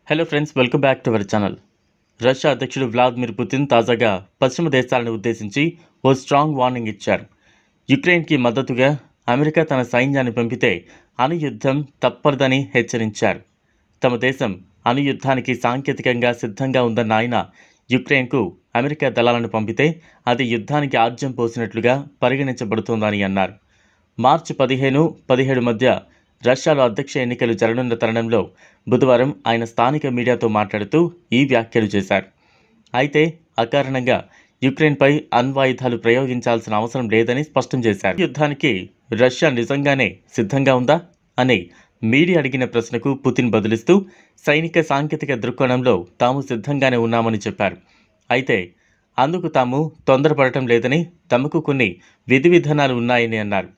Hello friends, welcome back to our channel. Russia అధ్యక్షుడు Vladimir Putin తాజాగా పశ్చిమ దేశాలను ఉద్దేశించి ఓ స్ట్రాంగ్ వార్నింగ్ ఇచ్చారు. యుక్రెయిన్కి మద్దతుగా అమెరికా తన సైన్యాన్ని పంపితే అణుయుద్ధం తప్పదని హెచ్చరించారు. తమ దేశం అణుయుద్ధానికి సాంకేతికంగా సిద్ధంగా ఉందన్న ఆయన యుక్రెయిన్కు అమెరికా దళాలను పంపితే అది యుద్ధానికి ఆజ్యం పోసినట్లుగా పరిగణించబడుతోందని అన్నారు. మార్చి 15-17 మధ్య రష్యాలో అధ్యక్ష ఎన్నికలు జరగనున్న తరుణంలో బుధవారం ఆయన స్థానిక మీడియాతో మాట్లాడుతూ ఈ వ్యాఖ్యలు చేశారు. అయితే అకారణంగా యుక్రెయిన్పై అణ్వాయుధాలు ప్రయోగించాల్సిన అవసరం లేదని స్పష్టం చేశారు. యుద్ధానికి రష్యా నిజంగానే సిద్ధంగా ఉందా అని మీడియా అడిగిన ప్రశ్నకు పుతిన్ బదులిస్తూ సైనిక సాంకేతిక దృక్కోణంలో తాము సిద్ధంగానే ఉన్నామని చెప్పారు. అయితే అందుకు తాము తొందరపడటం లేదని, తమకు కొన్ని విధి విధానాలు ఉన్నాయని అన్నారు.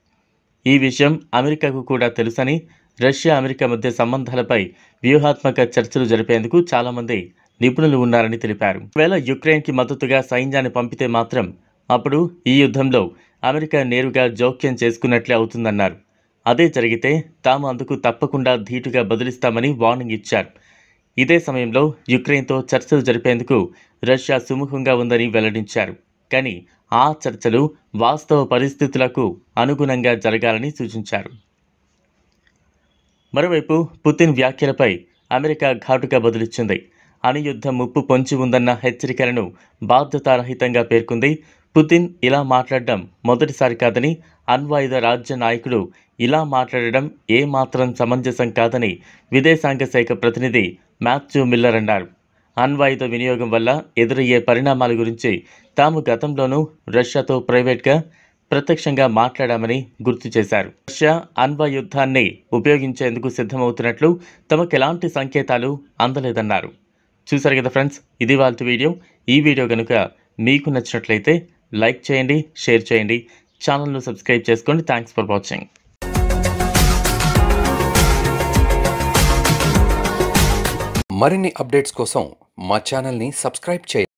ఈ విషయం అమెరికాకు కూడా తెలుసని, రష్యా అమెరికా మధ్య సంబంధాలపై వ్యూహాత్మక చర్చలు జరిపేందుకు చాలామంది నిపుణులు ఉన్నారని తెలిపారు. ఒకవేళ యుక్రెయిన్కి మద్దతుగా సైన్యాన్ని పంపితే మాత్రం అప్పుడు ఈ యుద్ధంలో అమెరికా నేరుగా జోక్యం చేసుకున్నట్లే అవుతుందన్నారు. అదే జరిగితే తాము అందుకు తప్పకుండా ధీటుగా బదులిస్తామని వార్నింగ్ ఇచ్చారు. ఇదే సమయంలో యుక్రెయిన్తో చర్చలు జరిపేందుకు రష్యా సుముఖంగా ఉందని వెల్లడించారు. కానీ ఆ చర్చలు వాస్తవ పరిస్థితులకు అనుగుణంగా జరగాలని సూచించారు. మరోవైపు పుతిన్ వ్యాఖ్యలపై అమెరికా ఘాటుగా బదులిచ్చింది. అణుయుద్ధ ముప్పు పొంచి ఉందన్న హెచ్చరికలను బాధ్యతారహితంగా పేర్కొంది. పుతిన్ ఇలా మాట్లాడడం మొదటిసారి కాదని, అణ్వాయుధ రాజ్య నాయకుడు ఇలా మాట్లాడడం ఏమాత్రం సమంజసం కాదని విదేశాంగ శాఖ ప్రతినిధి మాథ్యూ మిల్లర్ అన్నారు. అణ్వాయుధ వినియోగం వల్ల ఎదురయ్యే పరిణామాల గురించి తాము గతంలోనూ రష్యాతో ప్రైవేట్గా ప్రత్యక్షంగా మాట్లాడామని గుర్తు చేశారు. రష్యా అణ్వాయుద్ధాన్ని ఉపయోగించేందుకు సిద్ధమవుతున్నట్లు తమకు ఎలాంటి సంకేతాలు అందలేదన్నారు. చూసారు కదా ఫ్రెండ్స్, ఇది వాళ్ళ వీడియో. ఈ వీడియో కనుక మీకు నచ్చినట్లయితే లైక్ చేయండి, షేర్ చేయండి, ఛానల్ను సబ్స్క్రైబ్ చేసుకోండి. Thanks for watching. మరిన్ని అప్డేట్స్ కోసం మా ఛానల్ని సబ్స్క్రైబ్ చేయండి.